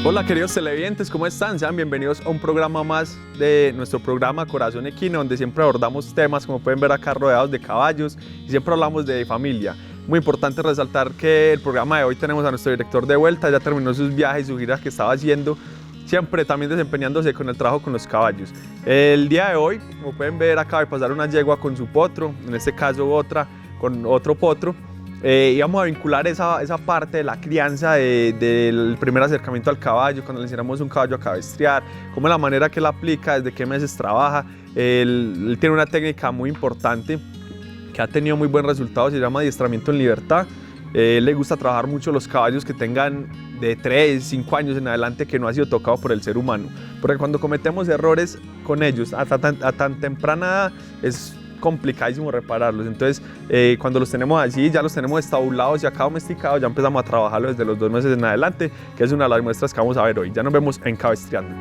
Hola queridos televidentes, ¿cómo están? Sean bienvenidos a un programa más de nuestro programa Corazón Equino, donde siempre abordamos temas, como pueden ver acá, rodeados de caballos, y siempre hablamos de familia. Muy importante resaltar que el programa de hoy tenemos a nuestro director de vuelta, ya terminó sus viajes, su gira que estaba haciendo, siempre también desempeñándose con el trabajo con los caballos. El día de hoy, como pueden ver, acaba de pasar una yegua con su potro, en este caso otra con otro potro. Y vamos a vincular esa parte de la crianza del primer acercamiento al caballo, cuando le enseñamos un caballo a cabestrear, cómo es la manera que él aplica, desde qué meses trabaja. Él tiene una técnica muy importante que ha tenido muy buen resultado, se llama adiestramiento en libertad. Le gusta trabajar mucho los caballos que tengan de 3, 5 años en adelante, que no ha sido tocado por el ser humano, porque cuando cometemos errores con ellos a tan temprana edad es complicadísimo repararlos. Entonces cuando los tenemos allí, ya los tenemos estabulados y acá domesticados, ya empezamos a trabajarlos desde los 2 meses en adelante, que es una de las muestras que vamos a ver hoy. Ya nos vemos en Cabestreando.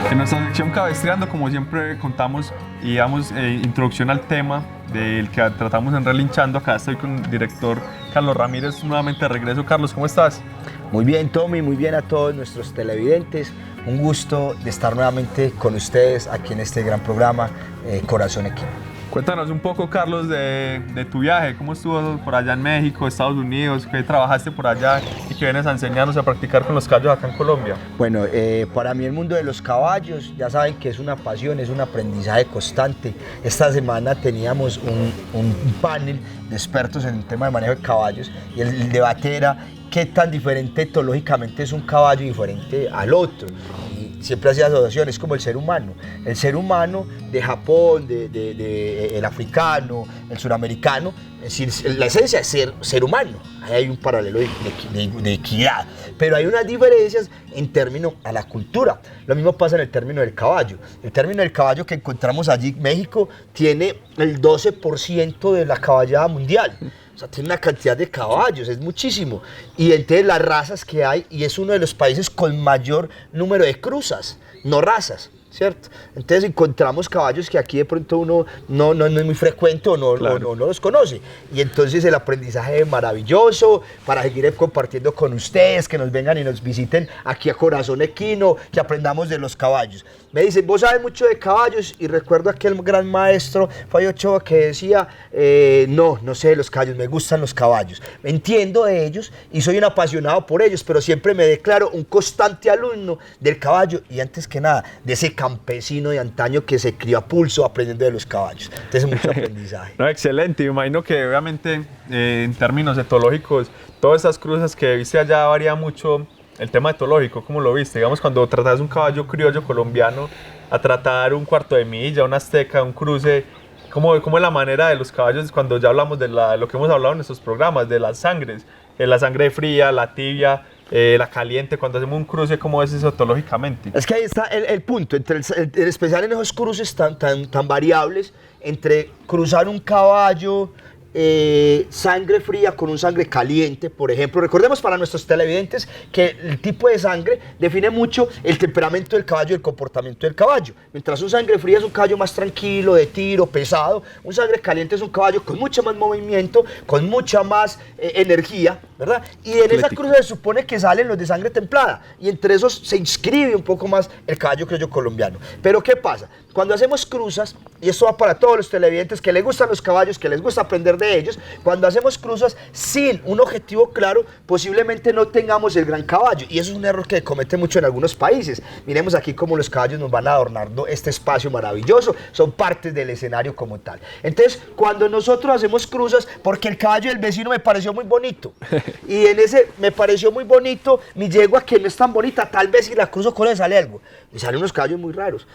En nuestra sección Cabestreando, como siempre contamos y damos introducción al tema del que tratamos en Relinchando. Acá estoy con el director Carlos Ramírez, nuevamente de regreso. Carlos, ¿cómo estás? Muy bien, Tommy, muy bien a todos nuestros televidentes. Un gusto de estar nuevamente con ustedes aquí en este gran programa Corazón Equino. Cuéntanos un poco, Carlos, de tu viaje. ¿Cómo estuvo por allá en México, Estados Unidos? ¿Qué trabajaste por allá y qué vienes a enseñarnos a practicar con los caballos acá en Colombia? Bueno, para mí el mundo de los caballos, ya saben que es una pasión, es un aprendizaje constante. Esta semana teníamos un panel de expertos en el tema de manejo de caballos y el debate era qué tan diferente etológicamente es un caballo diferente al otro. Siempre hacía asociaciones como el ser humano. El ser humano de Japón, el africano, el suramericano, es decir, la esencia es ser humano. Ahí hay un paralelo de equidad. Pero hay unas diferencias en términos a la cultura. Lo mismo pasa en el término del caballo. El término del caballo que encontramos allí, México, tiene el 12% de la caballada mundial. O sea, tiene una cantidad de caballos, es muchísimo. Y entre las razas que hay, y es uno de los países con mayor número de cruzas, no razas, ¿cierto? Entonces encontramos caballos que aquí de pronto uno no es muy frecuente o no los conoce. Y entonces el aprendizaje es maravilloso para seguir compartiendo con ustedes, que nos vengan y nos visiten aquí a Corazón Equino, que aprendamos de los caballos. Me dicen, vos sabes mucho de caballos, y recuerdo aquel gran maestro, Fabio Ochoa, que decía, no sé de los caballos, me gustan los caballos. Me entiendo de ellos y soy un apasionado por ellos, pero siempre me declaro un constante alumno del caballo y antes que nada, de ese campesino de antaño que se crió a pulso aprendiendo de los caballos. Entonces, mucho aprendizaje. No, excelente. Me imagino que obviamente en términos etológicos, todas esas cruzas que viste allá varía mucho. El tema etológico, ¿cómo lo viste? Digamos, cuando tratas un caballo criollo colombiano a tratar un cuarto de milla, una azteca, un cruce, ¿cómo es la manera de los caballos cuando ya hablamos de lo que hemos hablado en estos programas, de las sangres? La sangre fría, la tibia, la caliente, cuando hacemos un cruce, ¿cómo es eso etológicamente? Es que ahí está el punto, en especial en esos cruces tan variables, entre cruzar un caballo sangre fría con un sangre caliente, por ejemplo. Recordemos para nuestros televidentes que el tipo de sangre define mucho el temperamento del caballo y el comportamiento del caballo. Mientras un sangre fría es un caballo más tranquilo, de tiro, pesado, un sangre caliente es un caballo con mucho más movimiento, con mucha más energía, ¿verdad? Y en esa cruza se supone que salen los de sangre templada, y entre esos se inscribe un poco más el caballo criollo colombiano. Pero ¿qué pasa? Cuando hacemos cruzas, y esto va para todos los televidentes que les gustan los caballos, que les gusta aprender de ellos, cuando hacemos cruzas sin un objetivo claro, posiblemente no tengamos el gran caballo, y eso es un error que comete mucho en algunos países. Miremos aquí cómo los caballos nos van adornando este espacio maravilloso, son partes del escenario como tal. Entonces, cuando nosotros hacemos cruzas, porque el caballo del vecino me pareció muy bonito, y en ese me pareció muy bonito, mi yegua que no es tan bonita, tal vez si la cruzo con él sale algo, y salen unos caballos muy raros,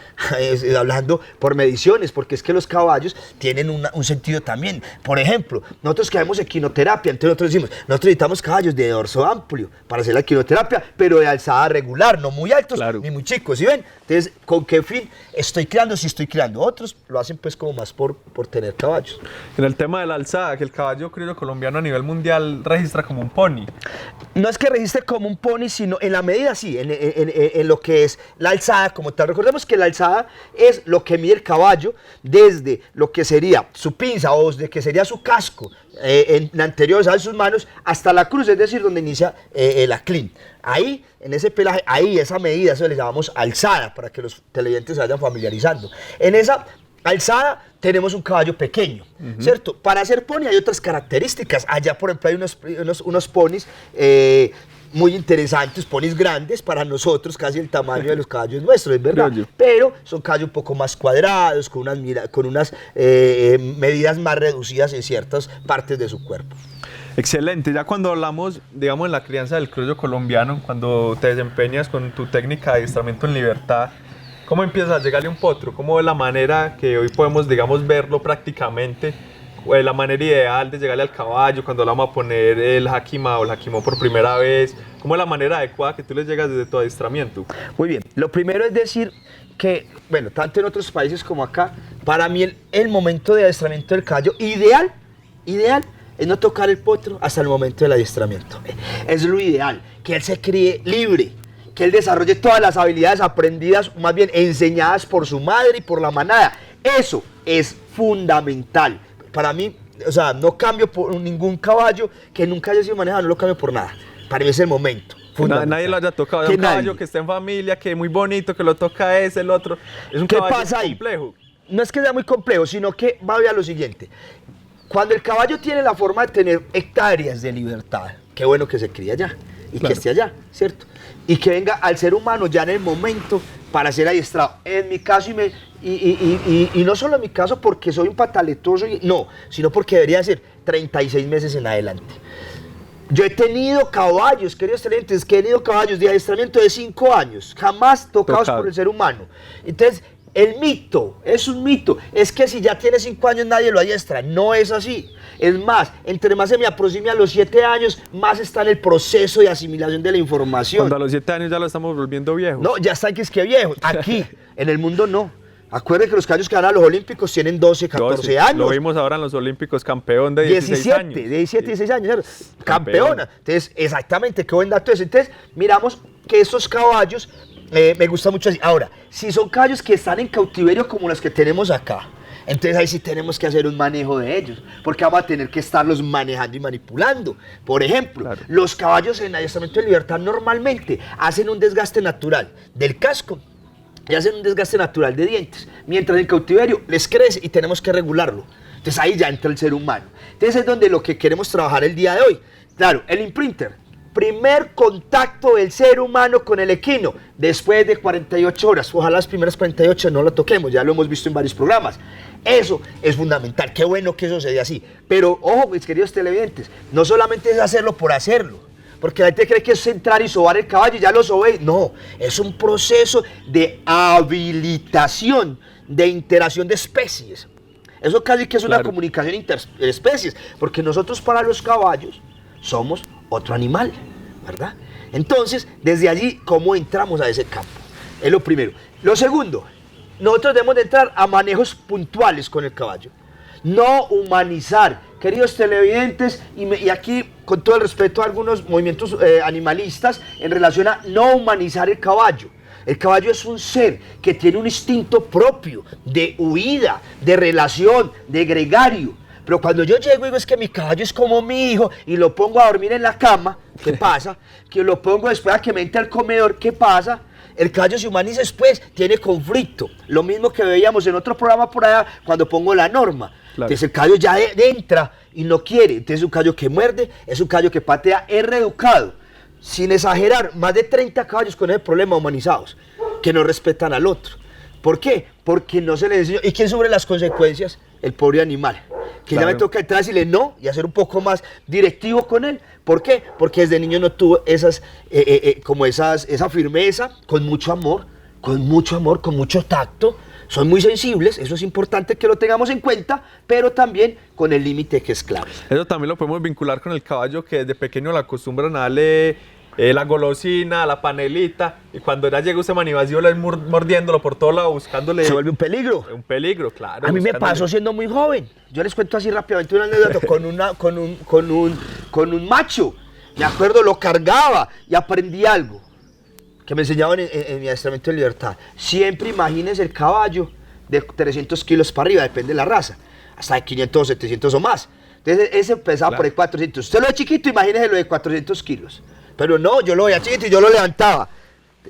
hablando por mediciones, porque es que los caballos tienen un sentido también. Por ejemplo, nosotros que hacemos equinoterapia, entonces nosotros decimos, nosotros necesitamos caballos de dorso amplio para hacer la equinoterapia, pero de alzada regular, no muy altos, claro, ni muy chicos, ¿sí ven? Entonces, ¿con qué fin estoy creando? Si estoy creando, otros lo hacen pues como más por tener caballos. En el tema de la alzada, que el caballo criollo colombiano a nivel mundial registra como un pony. No es que registre como un pony, sino en la medida, sí, en lo que es la alzada como tal. Recordemos que la alzada es lo que mide el caballo desde lo que sería su pinza o desde que sería su casco en la anterior, ¿sabes? Sus manos, hasta la cruz, es decir, donde inicia la crin. Ahí, en ese pelaje, ahí esa medida, eso le llamamos alzada, para que los televidentes se vayan familiarizando. En esa alzada tenemos un caballo pequeño, ¿cierto? Para hacer pony hay otras características. Allá, por ejemplo, hay unos ponis muy interesantes, ponis grandes para nosotros, casi el tamaño de los caballos nuestros, es verdad. Pero son caballos un poco más cuadrados, con unas medidas más reducidas en ciertas partes de su cuerpo. Excelente, ya cuando hablamos, digamos, en la crianza del criollo colombiano, cuando te desempeñas con tu técnica de adiestramiento en libertad, ¿cómo empiezas a llegarle a un potro? ¿Cómo es la manera que hoy podemos, digamos, verlo prácticamente? La manera ideal de llegarle al caballo cuando le vamos a poner el hakima o el hakimó por primera vez. ¿Cómo es la manera adecuada que tú le llegas desde tu adiestramiento? Muy bien, lo primero es decir que, bueno, tanto en otros países como acá, para mí el momento de adiestramiento del caballo ideal es no tocar el potro hasta el momento del adiestramiento. Es lo ideal, que él se críe libre, que él desarrolle todas las habilidades aprendidas, más bien enseñadas por su madre y por la manada. Eso es fundamental. Para mí, o sea, no cambio por ningún caballo que nunca haya sido manejado, no lo cambio por nada. Para mí es el momento. Nadie lo haya tocado. Es un caballo que está en familia, que es muy bonito, que lo toca el otro. Es un caballo complejo. No es que sea muy complejo, sino que va a lo siguiente. Cuando el caballo tiene la forma de tener hectáreas de libertad, qué bueno que se críe allá y que esté allá, ¿cierto? Y que venga al ser humano ya en el momento para ser adiestrado. En mi caso, y no solo en mi caso porque soy un pataletoso, no, sino porque debería ser 36 meses en adelante. Yo he tenido caballos, queridos televidentes, de adiestramiento de 5 años, jamás tocados por el ser humano. Entonces, el mito, es un mito, es que si ya tiene 5 años nadie lo adiestra. No es así. Es más, entre más se me aproxime a los 7 años, más está en el proceso de asimilación de la información. Cuando a los 7 años ya lo estamos volviendo viejo. No, ya está que es que viejo. Aquí, en el mundo no. Acuérdense que los caballos que van a los Olímpicos tienen 12, 14 años. Lo vimos ahora en los Olímpicos, campeón de 16 años. De 17, 16 años, campeona. Entonces, exactamente, qué buen dato es. Entonces, miramos que estos caballos, me gusta mucho así. Ahora, si son caballos que están en cautiverio como los que tenemos acá, entonces ahí sí tenemos que hacer un manejo de ellos, porque vamos a tener que estarlos manejando y manipulando. Por ejemplo, los caballos en adiestramiento de libertad normalmente hacen un desgaste natural del casco y hacen un desgaste natural de dientes, mientras en cautiverio les crece y tenemos que regularlo. Entonces ahí ya entra el ser humano. Entonces es donde lo que queremos trabajar el día de hoy. Claro, el imprinter. Primer contacto del ser humano con el equino después de 48 horas. Ojalá las primeras 48 no lo toquemos, ya lo hemos visto en varios programas. Eso es fundamental, qué bueno que eso se dé así. Pero ojo, mis queridos televidentes, no solamente es hacerlo por hacerlo, porque la gente cree que es entrar y sobar el caballo y ya lo sobé. No, es un proceso de habilitación, de interacción de especies. Eso casi que es una comunicación interespecies, porque nosotros para los caballos somos otro animal, ¿verdad? Entonces, desde allí, ¿cómo entramos a ese campo? Es lo primero. Lo segundo, nosotros debemos de entrar a manejos puntuales con el caballo. No humanizar. Queridos televidentes, y aquí con todo el respeto a algunos movimientos animalistas en relación a no humanizar el caballo. El caballo es un ser que tiene un instinto propio de huida, de relación, de gregario. Pero cuando yo llego y digo es que mi caballo es como mi hijo y lo pongo a dormir en la cama, ¿qué pasa? Que lo pongo después a que me entre al comedor, ¿qué pasa? El caballo se humaniza después, tiene conflicto. Lo mismo que veíamos en otro programa por allá cuando pongo la norma. Entonces el caballo ya entra y no quiere. Entonces es un caballo que muerde, es un caballo que patea, es reeducado. Sin exagerar, más de 30 caballos con ese problema humanizados, que no respetan al otro. ¿Por qué? Porque no se les enseñó. ¿Y quién sufre las consecuencias? El pobre animal. Que ya me toca entrar y decirle no y hacer un poco más directivo con él. ¿Por qué? Porque desde niño no tuvo esa firmeza, con mucho amor, con mucho tacto. Son muy sensibles, eso es importante que lo tengamos en cuenta, pero también con el límite que es clave. Eso también lo podemos vincular con el caballo que desde pequeño le acostumbran a darle la golosina, la panelita, y cuando ya llega usted manivaciola es mordiéndolo por todo lado, buscándole... Se vuelve un peligro. Un peligro, claro. A mí me pasó siendo muy joven. Yo les cuento así rápidamente una anécdota con un macho Me acuerdo, lo cargaba y aprendí algo que me enseñaban en mi adiestramiento de libertad. Siempre imagines el caballo de 300 kilos para arriba, depende de la raza, hasta de 500, 700 o más. Entonces ese pesaba por ahí 400. Usted lo ve chiquito, imagínese lo de 400 kilos. Pero no, yo lo veía chiquito y yo lo levantaba.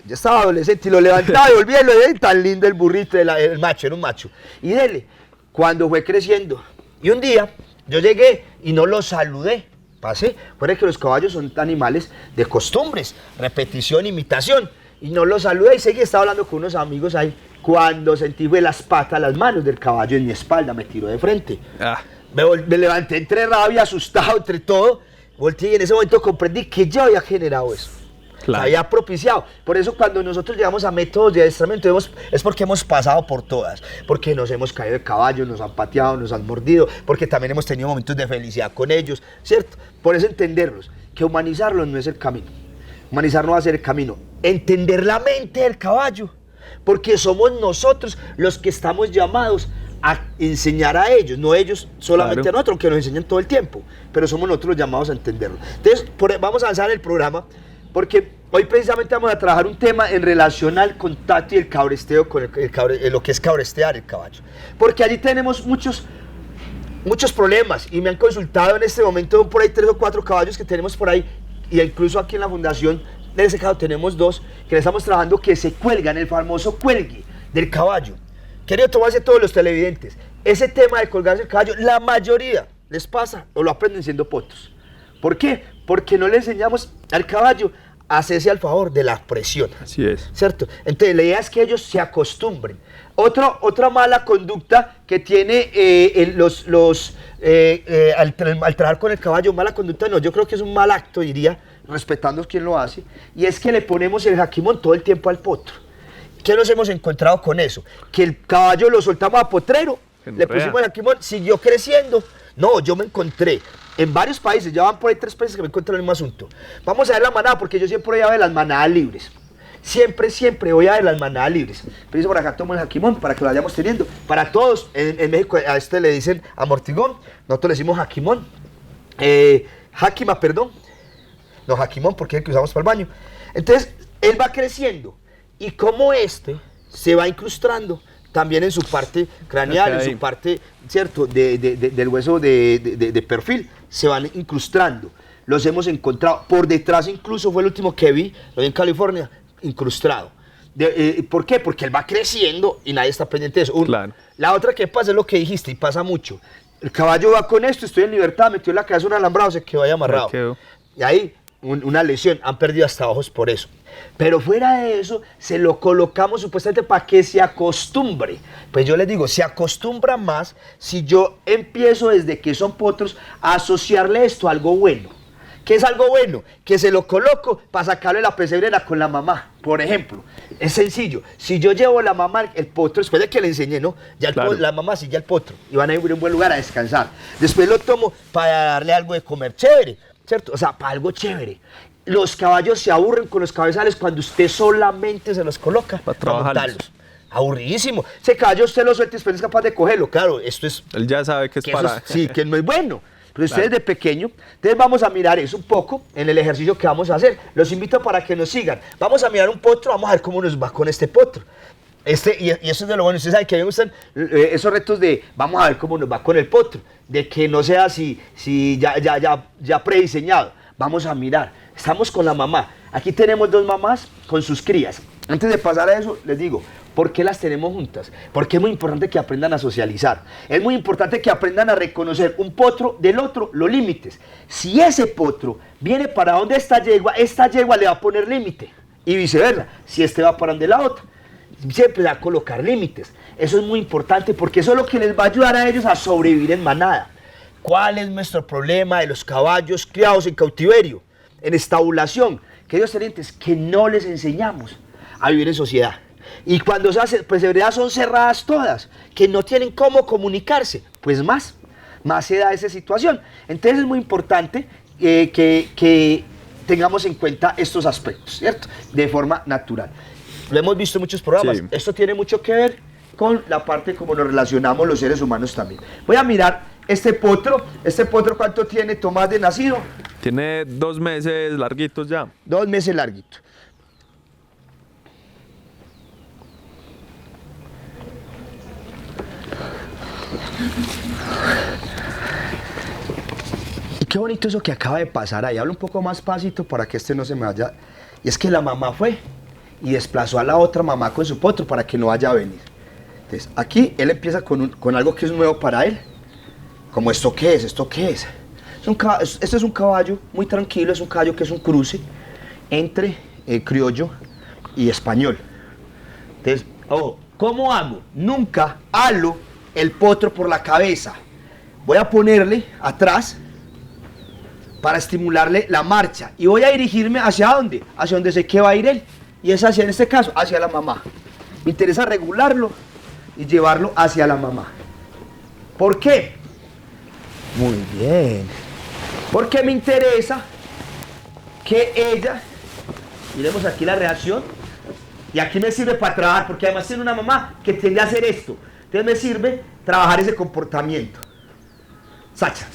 Yo estaba adolescente y lo levantaba y volvía y lo veía tan lindo el burrito, el macho, era un macho. Y dele, cuando fue creciendo. Y un día yo llegué y no lo saludé. Pasé, recuerden que los caballos son animales de costumbres, repetición, imitación. Y no lo saludé y seguí, estaba hablando con unos amigos ahí. Cuando sentí fue las patas, las manos del caballo en mi espalda, me tiró de frente. Me levanté entre rabia, asustado, entre todo. Volteé y en ese momento comprendí que yo había generado eso. Claro. Había propiciado. Por eso cuando nosotros llegamos a métodos de adiestramiento es porque hemos pasado por todas. Porque nos hemos caído de caballo, nos han pateado, nos han mordido. Porque también hemos tenido momentos de felicidad con ellos, ¿cierto? Por eso entenderlos, que humanizarlos no es el camino. Humanizar no va a ser el camino. Entender la mente del caballo. Porque somos nosotros los que estamos llamados a enseñar a ellos, no ellos solamente a nosotros, que nos enseñan todo el tiempo, pero somos nosotros los llamados a entenderlo. Entonces, vamos a avanzar en el programa, porque hoy precisamente vamos a trabajar un tema en relación al contacto y el cabresteo, con lo que es cabrestear el caballo. Porque allí tenemos muchos problemas, y me han consultado en este momento por ahí 3 o 4 caballos que tenemos por ahí, y incluso aquí en la fundación, en ese caso tenemos 2, que le estamos trabajando, que se cuelgan, el famoso cuelgue del caballo. Querido Tomás y todos los televidentes, ese tema de colgarse el caballo, la mayoría les pasa o lo aprenden siendo potros. ¿Por qué? Porque no le enseñamos al caballo a hacerse al favor de la presión. Así es. ¿Cierto? Entonces la idea es que ellos se acostumbren. Otra mala conducta que tiene al trabajar con el caballo, mala conducta no, yo creo que es un mal acto, diría, respetando quien lo hace, y es que le ponemos el jaquimón todo el tiempo al potro. ¿Qué nos hemos encontrado con eso? Que el caballo lo soltamos a potrero, le pusimos el jaquimón, siguió creciendo. No, yo me encontré en varios países, ya van por ahí 3 países que me encontré el mismo asunto. Vamos a ver la manada, porque yo siempre voy a ver las manadas libres. Siempre voy a ver las manadas libres. Pero por acá tomo el jaquimón para que lo vayamos teniendo. Para todos, en México a este le dicen amortigón, nosotros le decimos jaquimón. Jaquima, perdón. No, jaquimón, porque es el que usamos para el baño. Entonces, él va creciendo. Y como se va incrustando también en su parte craneal, en su parte, ¿cierto?, del hueso de perfil, se van incrustando. Los hemos encontrado. Por detrás incluso fue el último que vi, lo vi en California, incrustado. ¿Por qué? Porque él va creciendo y nadie está pendiente de eso. La otra que pasa es lo que dijiste, y pasa mucho. El caballo va con esto, estoy en libertad, metió la cabeza un alambrado, se quedó ahí amarrado. Y ahí, una lesión, han perdido hasta ojos por eso. Pero fuera de eso, se lo colocamos supuestamente para que se acostumbre. Pues yo les digo, se acostumbra más si yo empiezo desde que son potros a asociarle esto a algo bueno. ¿Qué es algo bueno? Que se lo coloco para sacarle la pesebrera con la mamá, por ejemplo. Es sencillo. Si yo llevo la mamá, el potro, después de que le enseñé, ¿no? Ya la mamá sigue al potro y van a ir a un buen lugar a descansar. Después lo tomo para darle algo de comer chévere, ¿cierto? O sea, para algo chévere. Los caballos se aburren con los cabezales cuando usted solamente se los coloca para montarlos. Aburridísimo. Ese caballo usted lo suelta y después es capaz de cogerlo. Claro, esto es... Él ya sabe que es para... Sí, que no es bueno. Pero ustedes de pequeño, entonces vamos a mirar eso un poco en el ejercicio que vamos a hacer. Los invito para que nos sigan. Vamos a mirar un potro, vamos a ver cómo nos va con este potro. Y eso es de lo bueno. Ustedes saben que a mí me gustan esos retos de vamos a ver cómo nos va con el potro. De que no sea ya prediseñado. Vamos a mirar. Estamos con la mamá. Aquí tenemos 2 mamás con sus crías. Antes de pasar a eso, les digo, ¿por qué las tenemos juntas? Porque es muy importante que aprendan a socializar. Es muy importante que aprendan a reconocer un potro del otro, los límites. Si ese potro viene para donde esta yegua le va a poner límite. Y viceversa, si va para donde la otra. Siempre va a colocar límites. Eso es muy importante porque eso es lo que les va a ayudar a ellos a sobrevivir en manada. ¿Cuál es nuestro problema de los caballos criados en cautiverio? En estabulación, queridos tenientes, que no les enseñamos a vivir en sociedad. Y cuando se hace, pues de verdad son cerradas todas, que no tienen cómo comunicarse, pues más se da esa situación. Entonces es muy importante que tengamos en cuenta estos aspectos, ¿cierto? De forma natural. Lo hemos visto en muchos programas. Sí. Esto tiene mucho que ver con la parte como nos relacionamos los seres humanos también. Voy a mirar Este potro, ¿cuánto tiene Tomás de nacido? Tiene 2 meses larguitos ya. 2 meses larguito. Y qué bonito eso que acaba de pasar ahí. Habla un poco más pasito para que este no se me vaya. Y es que la mamá fue y desplazó a la otra mamá con su potro para que no vaya a venir. Entonces, aquí él empieza con algo que es nuevo para él. Como ¿esto qué es? ¿Esto qué es? Este es un caballo muy tranquilo, es un caballo que es un cruce entre criollo y español. Entonces, ¿cómo hago? Nunca halo el potro por la cabeza. Voy a ponerle atrás para estimularle la marcha y voy a dirigirme ¿hacia dónde? Hacia donde sé que va a ir él, y es hacia, en este caso, hacia la mamá. Me interesa regularlo y llevarlo hacia la mamá. ¿Por qué? Muy bien. Porque me interesa que ella, miremos aquí la reacción, y aquí me sirve para trabajar, porque además tiene una mamá que tiende a hacer esto. Entonces me sirve trabajar ese comportamiento. Sacha.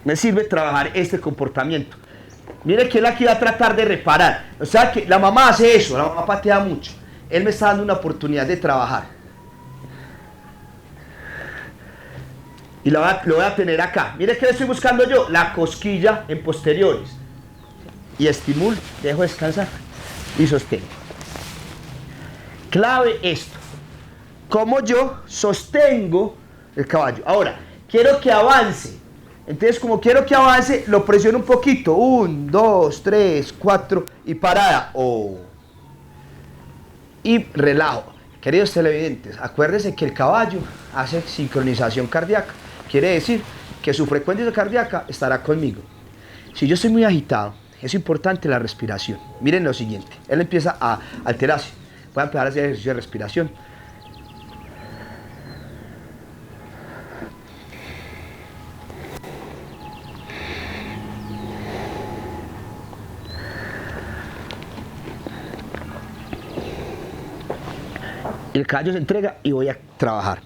Me sirve trabajar este comportamiento. Mire que él aquí va a tratar de reparar. O sea que la mamá hace eso, la mamá patea mucho. Él me está dando una oportunidad de trabajar. Y lo voy a tener acá. Mire que le estoy buscando yo, la cosquilla en posteriores. Y estimulo, dejo descansar y sostengo. Clave esto. Como yo sostengo el caballo. Ahora, quiero que avance. Entonces, como quiero que avance, lo presiono un poquito. 1, 2, 3, 4 y parada. Y relajo. Queridos televidentes, acuérdense que el caballo hace sincronización cardíaca. Quiere decir que su frecuencia cardíaca estará conmigo. Si yo estoy muy agitado, es importante la respiración. Miren lo siguiente, él empieza a alterarse. Voy a empezar a hacer ejercicio de respiración. El caballo se entrega y voy a trabajar.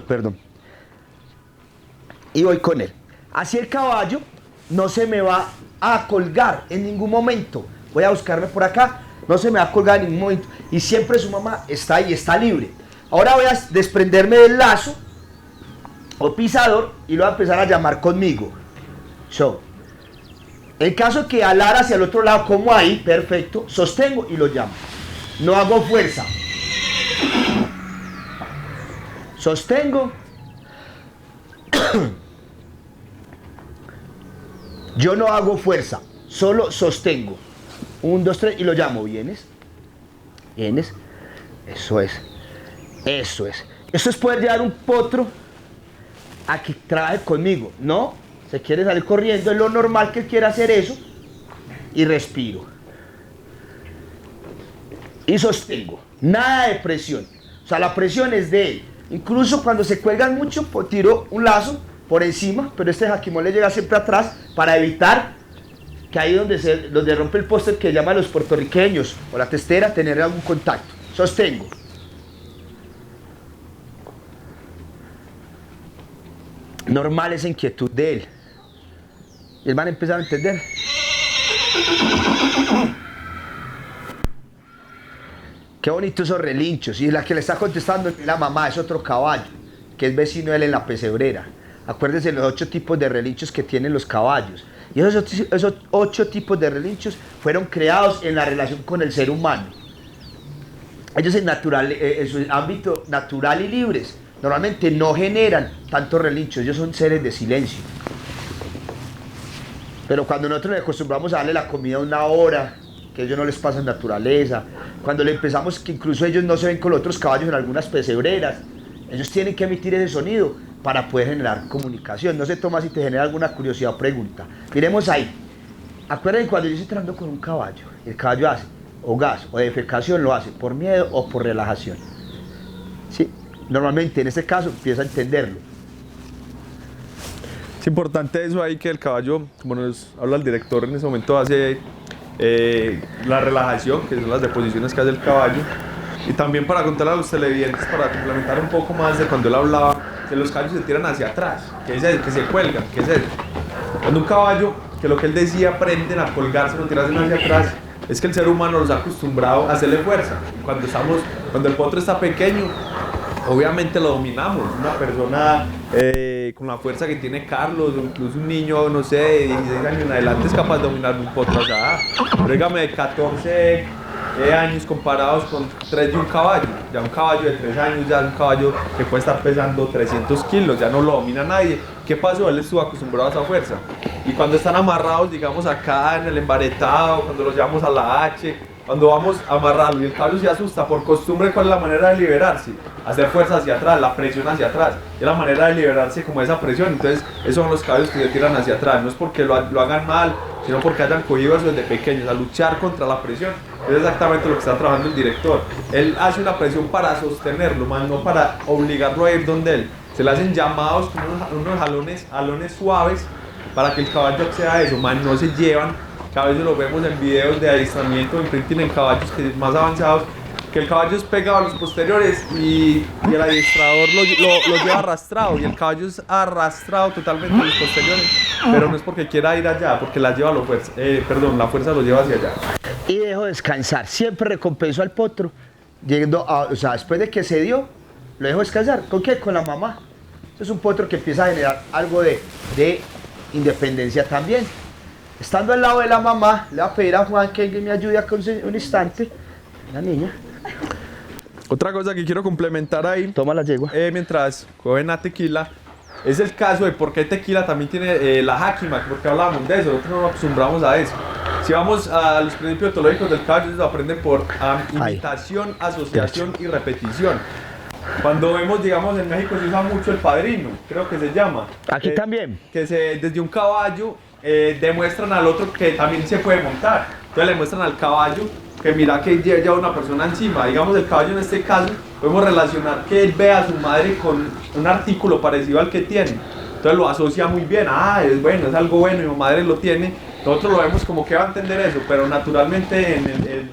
Perdón. Y voy con él. Así el caballo no se me va a colgar en ningún momento. Voy a buscarme por acá, no se me va a colgar en ningún momento. Y siempre su mamá está ahí, está libre. Ahora voy a desprenderme del lazo o pisador y lo voy a empezar a llamar conmigo. En caso que alara hacia el otro lado, como ahí, perfecto, sostengo y lo llamo. No hago fuerza. Sostengo. Yo no hago fuerza, solo sostengo. 1, 2, 3 y lo llamo. ¿Vienes? ¿Vienes? Eso es. Eso es. Eso es poder llevar un potro a que trabaje conmigo. No, se quiere salir corriendo, es lo normal que él quiera hacer eso. Y respiro. Y sostengo. Nada de presión. O sea, la presión es de él. Incluso cuando se cuelgan mucho, pues tiro un lazo por encima, pero este jaquimón le llega siempre atrás para evitar que ahí donde rompe el póster que llaman los puertorriqueños o la testera, tener algún contacto. Sostengo. Normal esa inquietud de él. Y él van a empezar a entender. Qué bonitos esos relinchos. Y la que le está contestando es la mamá, es otro caballo, que es vecino de él en la pesebrera. Acuérdense de los 8 tipos de relinchos que tienen los caballos. Y esos 8 tipos de relinchos fueron creados en la relación con el ser humano. Ellos en su ámbito natural y libres normalmente no generan tantos relinchos, ellos son seres de silencio. Pero cuando nosotros nos acostumbramos a darle la comida 1 hora, que ellos no les pasa en naturaleza, cuando le empezamos que incluso ellos no se ven con los otros caballos en algunas pesebreras, ellos tienen que emitir ese sonido para poder generar comunicación. No sé, Tomás, si te genera alguna curiosidad o pregunta. Miremos ahí. Acuérdense cuando yo estoy tratando con un caballo, el caballo hace o gas o defecación, lo hace por miedo o por relajación. ¿Sí? Normalmente en este caso empieza a entenderlo. Es importante eso ahí que el caballo, como nos habla el director en ese momento, hace la relajación, que son las deposiciones que hace el caballo, Y también para contarle a los televidentes, para complementar un poco más de cuando él hablaba, que los caballos se tiran hacia atrás, que es el que se cuelgan, que es el. Cuando un caballo, que lo que él decía, aprenden a colgarse, no tirarse hacia atrás, es que el ser humano los ha acostumbrado a hacerle fuerza. Cuando el potro está pequeño, obviamente lo dominamos. Una persona con la fuerza que tiene Carlos, o incluso un niño, no sé, de 16 años en adelante es capaz de dominar un potro. O sea, dígame, de 14 años comparados con 3 de un caballo. Ya un caballo de 3 años, ya es un caballo que puede estar pesando 300 kilos, ya no lo domina nadie. ¿Qué pasó? Él estuvo acostumbrado a esa fuerza. Y cuando están amarrados, digamos acá en el embaretado, cuando los llevamos a la H, cuando vamos a amarrarlo y el caballo se asusta, por costumbre, ¿cuál es la manera de liberarse? Hacer fuerza hacia atrás, la presión hacia atrás. Es la manera de liberarse como esa presión. Entonces, esos son los caballos que se tiran hacia atrás. No es porque lo hagan mal, sino porque hayan cogido eso desde pequeños, a luchar contra la presión. Es exactamente lo que está trabajando el director. Él hace una presión para sostenerlo, más no para obligarlo a ir donde él. Se le hacen llamados como unos jalones suaves para que el caballo acceda a eso, más no se llevan. Cada vez lo vemos en videos de adiestramiento, en printing en caballos que más avanzados, que el caballo es pegado a los posteriores y el adiestrador lo lleva arrastrado, y el caballo es arrastrado totalmente a los posteriores, pero no es porque quiera ir allá, porque la fuerza lo lleva hacia allá. Y dejo descansar, siempre recompenso al potro, o sea, después de que se dio, lo dejo descansar. ¿Con qué? Con la mamá. Eso es un potro que empieza a generar algo de independencia también. Estando al lado de la mamá, le voy a pedir a Juan que me ayude acá un instante. La niña. Otra cosa que quiero complementar ahí, toma la yegua. Mientras cogen a Tequila, es el caso de por qué Tequila también tiene la Hakimak, porque hablábamos de eso, nosotros no nos acostumbramos a eso. Si vamos a los principios etológicos del caballo, ellos aprenden por imitación, asociación y repetición. Cuando vemos, digamos, en México se usa mucho el padrino, creo que se llama. Aquí también. Que desde un caballo demuestran al otro que también se puede montar. Entonces le muestran al caballo que mira que lleva una persona encima. Digamos, el caballo en este caso, podemos relacionar que él ve a su madre con un artículo parecido al que tiene. Entonces lo asocia muy bien. Es bueno, es algo bueno y mi madre lo tiene. Nosotros lo vemos como que va a entender eso, pero naturalmente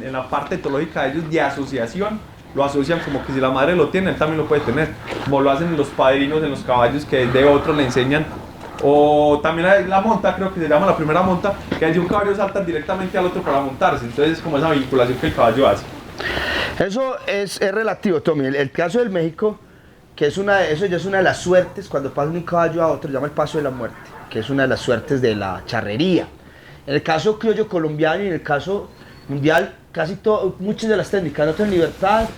en la parte etológica de ellos de asociación, lo asocian como que si la madre lo tiene, él también lo puede tener, como lo hacen los padrinos en los caballos que de otros le enseñan. O también la monta, creo que se llama la primera monta, que desde un caballo saltan directamente al otro para montarse. Entonces es como esa vinculación que el caballo hace. Eso es relativo, Tommy. El caso del México, que eso ya es una de las suertes, cuando pasa de un caballo a otro, se llama el paso de la muerte, que es una de las suertes de la charrería. En el caso criollo colombiano y en el caso mundial, muchas de las técnicas, no tienen libertad,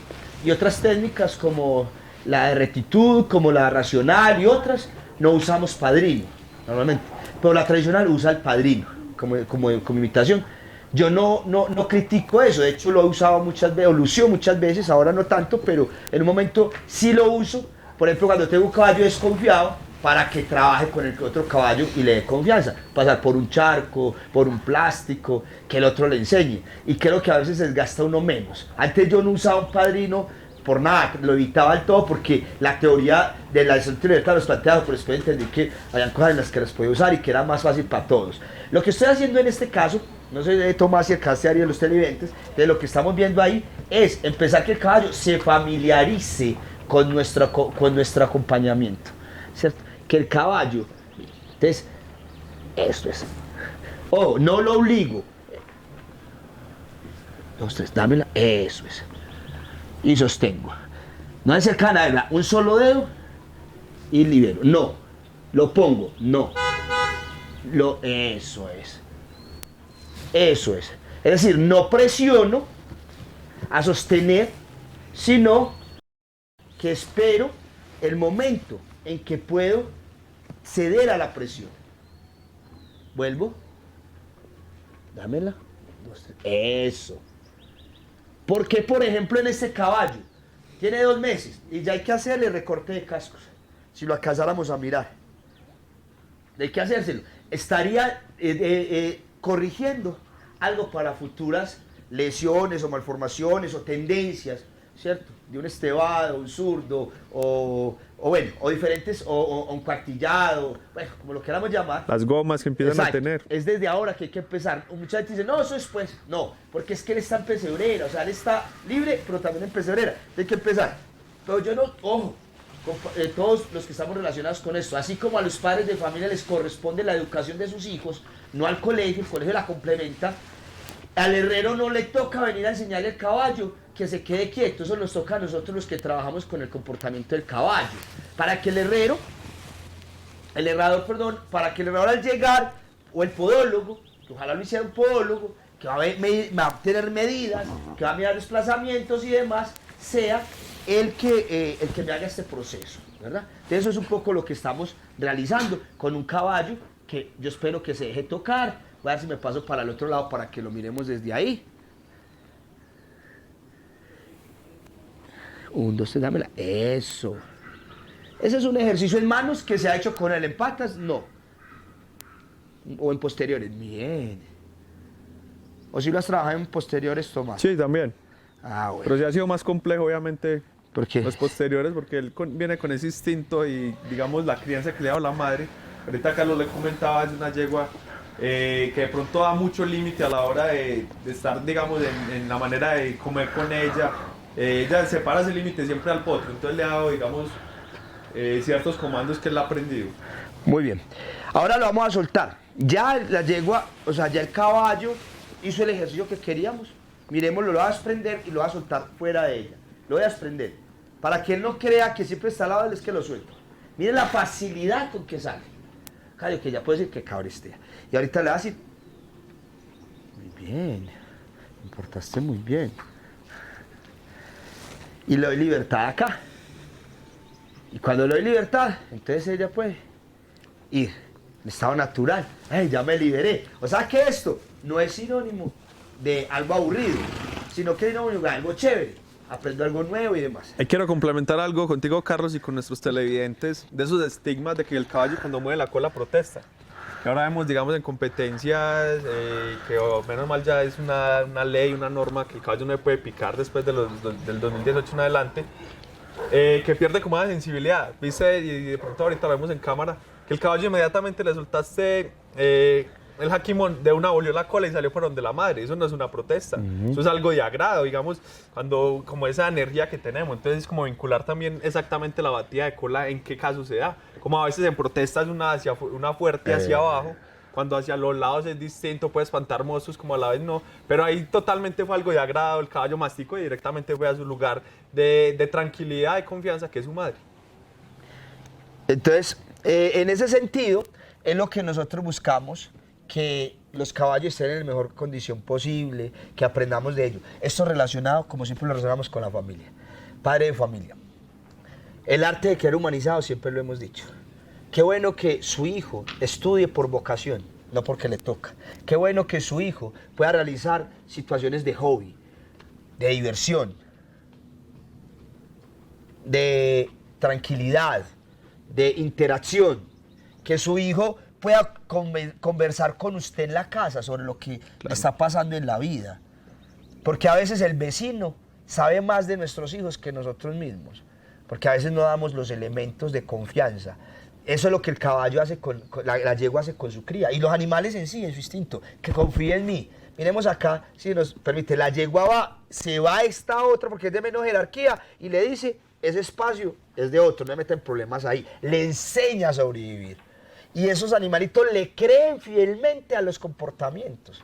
y otras técnicas como la de rectitud, como la racional y otras, no usamos padrino, normalmente. Pero la tradicional usa el padrino como imitación. Yo no critico eso, de hecho lo he usado muchas veces, o lo uso muchas veces, ahora no tanto, pero en un momento sí lo uso. Por ejemplo, cuando tengo un caballo desconfiado, para que trabaje con el otro caballo y le dé confianza, pasar por un charco, por un plástico, que el otro le enseñe. Y creo que a veces desgasta uno menos. Antes yo no usaba un padrino por nada, lo evitaba del todo porque la teoría de la libertad los planteaba, pero después entendí que habían cosas en las que las podía usar y que era más fácil para todos. Lo que estoy haciendo en este caso, no sé de Tomás y el caso de los televidentes, de lo que estamos viendo ahí, es empezar que el caballo se familiarice con nuestro acompañamiento, ¿cierto? Que el caballo, entonces, esto es, no lo obligo, 2, 3, dámela, eso es, y sostengo, no es cercana, ¿verdad? Un solo dedo y libero, no, lo pongo, no, eso es, es decir, no presiono a sostener, sino que espero el momento en que puedo ceder a la presión. Vuelvo. Dámela. 2, 3. Eso. Porque, por ejemplo, en este caballo, tiene 2 meses y ya hay que hacerle recorte de cascos. Si lo alcanzáramos a mirar. Hay que hacérselo. Estaría corrigiendo algo para futuras lesiones o malformaciones o tendencias ¿cierto? De un estevado, un zurdo, o diferentes, o un cuartillado, bueno, como lo queramos llamar. Las gomas que empiezan Exacto. a tener. Es desde ahora que hay que empezar. Mucha gente dice, no, eso después. No, porque es que él está en pesebrera, o sea, él está libre, pero también en pesebrera. Hay que empezar. Pero yo no, ojo, todos los que estamos relacionados con esto, así como a los padres de familia les corresponde la educación de sus hijos, no al colegio, el colegio la complementa, al herrero no le toca venir a enseñarle al caballo que se quede quieto, eso nos toca a nosotros los que trabajamos con el comportamiento del caballo, para que el herrador, para que el herrador al llegar, o el podólogo, que ojalá lo hiciera un podólogo, que va a tener medidas, que va a mirar desplazamientos y demás, sea el que me haga este proceso, ¿verdad? Entonces eso es un poco lo que estamos realizando con un caballo que yo espero que se deje tocar. Voy a ver si me paso para el otro lado para que lo miremos desde ahí. 1, 2, 3, dámela. Eso. Ese es un ejercicio en manos que se ha hecho con él. En patas, no. O en posteriores. Bien. ¿O si lo has trabajado en posteriores, Tomás? Sí, también. Ah, bueno. Pero sí ha sido más complejo, obviamente, ¿Por qué? los posteriores, porque él viene con ese instinto y, digamos, la crianza que le ha dado la madre. Ahorita Carlos le comentaba, es una yegua que de pronto da mucho límite a la hora de estar, digamos, en la manera de comer con ella. Ella separa ese límite siempre al potro, entonces le ha dado, digamos, ciertos comandos que él ha aprendido. Muy bien. Ahora lo vamos a soltar. Ya la yegua, o sea, ya el caballo hizo el ejercicio que queríamos. Miremoslo, lo voy a desprender y lo voy a soltar fuera de ella. Lo voy a desprender. Para que él no crea que siempre está al lado de él, es que lo suelto. Miren la facilidad con que sale. Claro, que ya puede decir que cabrestea. Y ahorita le va a decir, muy bien, me portaste muy bien. Y le doy libertad acá. Y cuando le doy libertad, entonces ella puede ir en estado natural. ¡Ay, ya me liberé! O sea que esto no es sinónimo de algo aburrido, sino que es sinónimo de algo chévere. Aprendo algo nuevo y demás. Quiero complementar algo contigo, Carlos, y con nuestros televidentes, de esos estigmas de que el caballo cuando mueve la cola protesta. Que ahora vemos, digamos, en competencias, que menos mal ya es una ley, una norma, que el caballo no le puede picar después del 2018 en adelante, que pierde como la sensibilidad. ¿Viste? Y de pronto ahorita lo vemos en cámara, que el caballo inmediatamente le soltaste el jaquimón, de una volvió la cola y salió por donde la madre. Eso no es una protesta, eso es algo de agrado, digamos, cuando como esa energía que tenemos. Entonces es como vincular también exactamente la batida de cola, en qué caso se da. Como a veces en protestas una fuerte hacia abajo, cuando hacia los lados es distinto, puede espantar monstruos, como a la vez no, pero ahí totalmente fue algo de agrado, el caballo masticó y directamente fue a su lugar de tranquilidad, de confianza, que es su madre. Entonces, en ese sentido, es lo que nosotros buscamos, que los caballos estén en la mejor condición posible, que aprendamos de ellos. Esto relacionado, como siempre lo relacionamos con la familia. Padre de familia. El arte de quedar humanizado, siempre lo hemos dicho. Qué bueno que su hijo estudie por vocación, no porque le toca. Qué bueno que su hijo pueda realizar situaciones de hobby, de diversión, de tranquilidad, de interacción. Que su hijo pueda conversar con usted en la casa sobre lo que le está pasando en la vida. Porque a veces el vecino sabe más de nuestros hijos que nosotros mismos. Porque a veces no damos los elementos de confianza. Eso es lo que el caballo hace la yegua hace con su cría. Y los animales en sí, en su instinto, que confíe en mí. Miremos acá, si nos permite, la yegua se va a esta otra porque es de menos jerarquía y le dice, ese espacio es de otro, no me meten problemas ahí. Le enseña a sobrevivir. Y esos animalitos le creen fielmente a los comportamientos.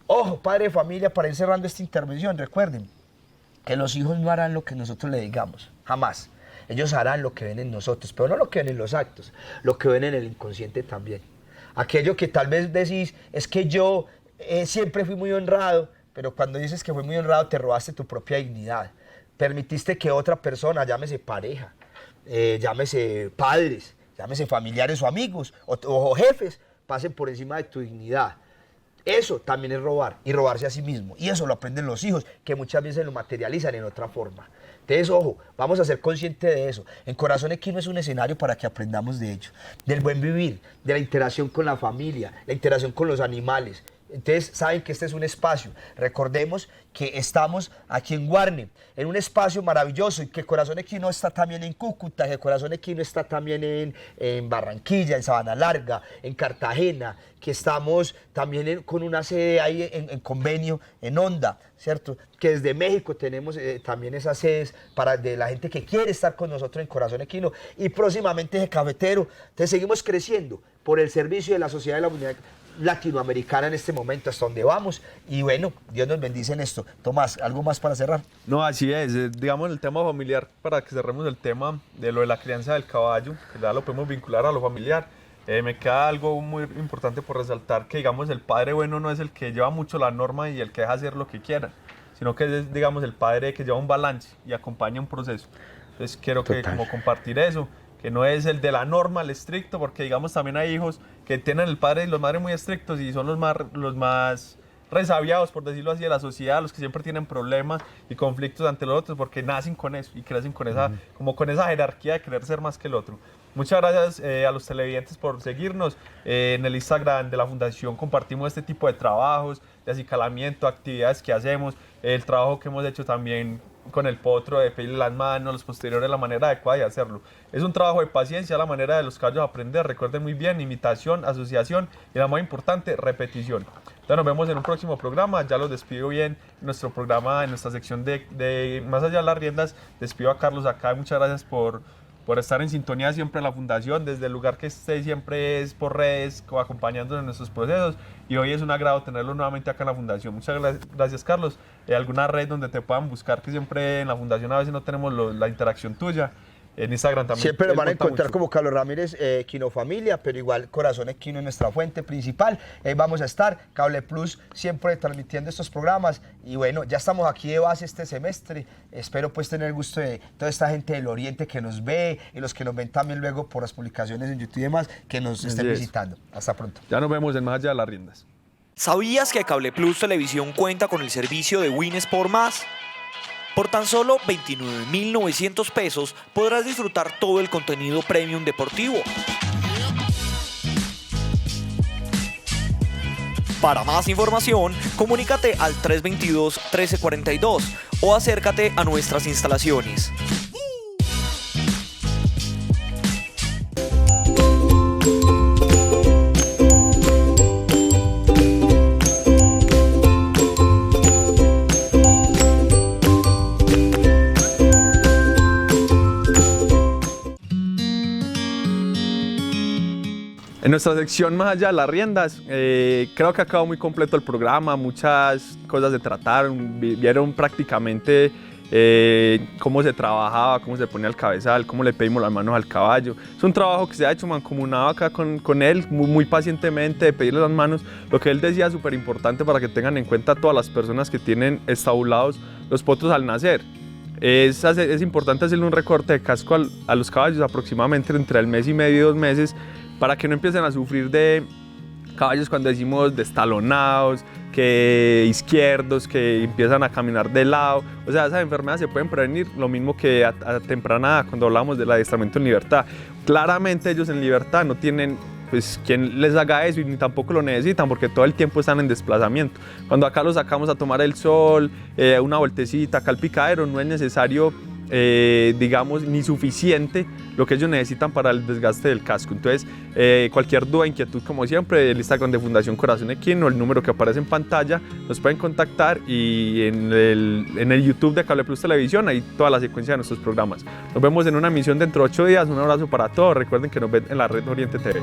Ojo, padre de familia, para ir cerrando esta intervención, recuerden que los hijos no harán lo que nosotros le digamos, jamás. Ellos harán lo que ven en nosotros, pero no lo que ven en los actos, lo que ven en el inconsciente también. Aquello que tal vez decís, es que yo siempre fui muy honrado, pero cuando dices que fui muy honrado te robaste tu propia dignidad. Permitiste que otra persona, llámese pareja, llámese padres, llámese familiares o amigos o jefes, pasen por encima de tu dignidad. Eso también es robar y robarse a sí mismo. Y eso lo aprenden los hijos, que muchas veces lo materializan en otra forma. Entonces, ojo, vamos a ser conscientes de eso. En Corazón Equino es un escenario para que aprendamos de ello. Del buen vivir, de la interacción con la familia, la interacción con los animales. Entonces saben que este es un espacio. Recordemos que estamos aquí en Guarne, en un espacio maravilloso, y que Corazón Equino está también en Cúcuta, que Corazón Equino está también en Barranquilla, en Sabana Larga, en Cartagena, que estamos también con una sede ahí en convenio en Honda, ¿cierto? Que desde México tenemos también esas sedes de la gente que quiere estar con nosotros en Corazón Equino, y próximamente de Cafetero. Entonces seguimos creciendo por el servicio de la sociedad de la unidad latinoamericana en este momento, hasta donde vamos, y bueno, Dios nos bendice en esto. Tomás, ¿algo más para cerrar? No, así es, digamos el tema familiar, para que cerremos el tema de lo de la crianza del caballo, que ya lo podemos vincular a lo familiar. Me queda algo muy importante por resaltar, que digamos el padre bueno no es el que lleva mucho la norma y el que deja hacer lo que quiera, sino que es, digamos, el padre que lleva un balance y acompaña un proceso. Entonces quiero que como compartir eso, que no es el de la norma, el estricto, porque digamos también hay hijos que tienen el padre y los madres muy estrictos y son los más resabiados, por decirlo así, de la sociedad, los que siempre tienen problemas y conflictos ante los otros, porque nacen con eso y crecen con esa, como con esa jerarquía de querer ser más que el otro. Muchas gracias a los televidentes por seguirnos. En el Instagram de la Fundación compartimos este tipo de trabajos, de acicalamiento, actividades que hacemos, el trabajo que hemos hecho también con el potro, de pedirle las manos, los posteriores, la manera adecuada de hacerlo. Es un trabajo de paciencia, la manera de los caballos aprender. Recuerden muy bien, imitación, asociación y la más importante, repetición. Entonces nos vemos en un próximo programa. Ya los despido bien en nuestro programa, en nuestra sección de Más allá de las riendas. Despido a Carlos acá. Muchas gracias por estar en sintonía siempre en la Fundación, desde el lugar que esté, siempre es por redes, acompañándonos en nuestros procesos, y hoy es un agrado tenerlo nuevamente acá en la Fundación. Muchas gracias, Carlos. ¿Alguna red donde te puedan buscar? Que siempre en la Fundación a veces no tenemos la interacción tuya. En Instagram también. Siempre nos van a encontrar como Carlos Ramírez Equino Familia, pero igual Corazón Equino es nuestra fuente principal. Vamos a estar, Cable Plus, siempre transmitiendo estos programas. Y bueno, ya estamos aquí de base este semestre. Espero pues tener el gusto de toda esta gente del Oriente que nos ve y los que nos ven también luego por las publicaciones en YouTube y demás, que nos estén visitando. Hasta pronto. Ya nos vemos en Más allá de las riendas. ¿Sabías que Cable Plus Televisión cuenta con el servicio de Win Sport Más? Por tan solo 29.900 pesos podrás disfrutar todo el contenido premium deportivo. Para más información, comunícate al 322-1342 o acércate a nuestras instalaciones. En nuestra sección Más allá de las riendas, creo que ha quedado muy completo el programa, muchas cosas se trataron, vieron prácticamente cómo se trabajaba, cómo se ponía el cabezal, cómo le pedimos las manos al caballo. Es un trabajo que se ha hecho mancomunado acá con él, muy pacientemente, de pedirle las manos. Lo que él decía es súper importante para que tengan en cuenta todas las personas que tienen estabulados los potros al nacer. Es importante hacerle un recorte de casco a los caballos aproximadamente entre el mes y medio y 2 meses, para que no empiecen a sufrir de caballos, cuando decimos destalonados, que izquierdos, que empiezan a caminar de lado. O sea, esas enfermedades se pueden prevenir, lo mismo que a temprana edad, cuando hablamos del adiestramiento en libertad. Claramente ellos en libertad no tienen pues quien les haga eso, y ni tampoco lo necesitan, porque todo el tiempo están en desplazamiento. Cuando acá los sacamos a tomar el sol, una vueltecita acá al picadero, no es necesario digamos, ni suficiente lo que ellos necesitan para el desgaste del casco. Entonces, cualquier duda, inquietud, como siempre, el Instagram de Fundación Corazón Equino, el número que aparece en pantalla, nos pueden contactar, y en el YouTube de Cable Plus Televisión, ahí toda la secuencia de nuestros programas. Nos vemos en una emisión dentro de 8 días. Un abrazo para todos. Recuerden que nos ven en la red Oriente TV.